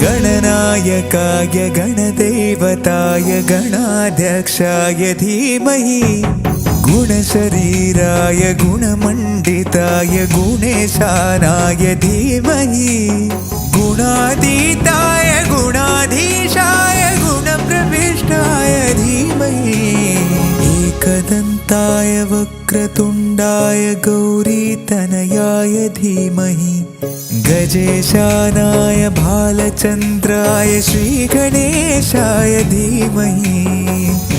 गणनायकाय गणदेवताय गणाध्यक्षाय धीमहि गुणशरीराय गुणमण्डिताय गुणेशानाय धीमहि गुणातीताय गुणाधीशाय गुणप्रविष्टाय धीमहि एकदन्ताय वक्रतुण्डाय गौरीतनयाय धीमहि गजेशानाय भालचन्द्राय श्रीगणेशाय धीमहि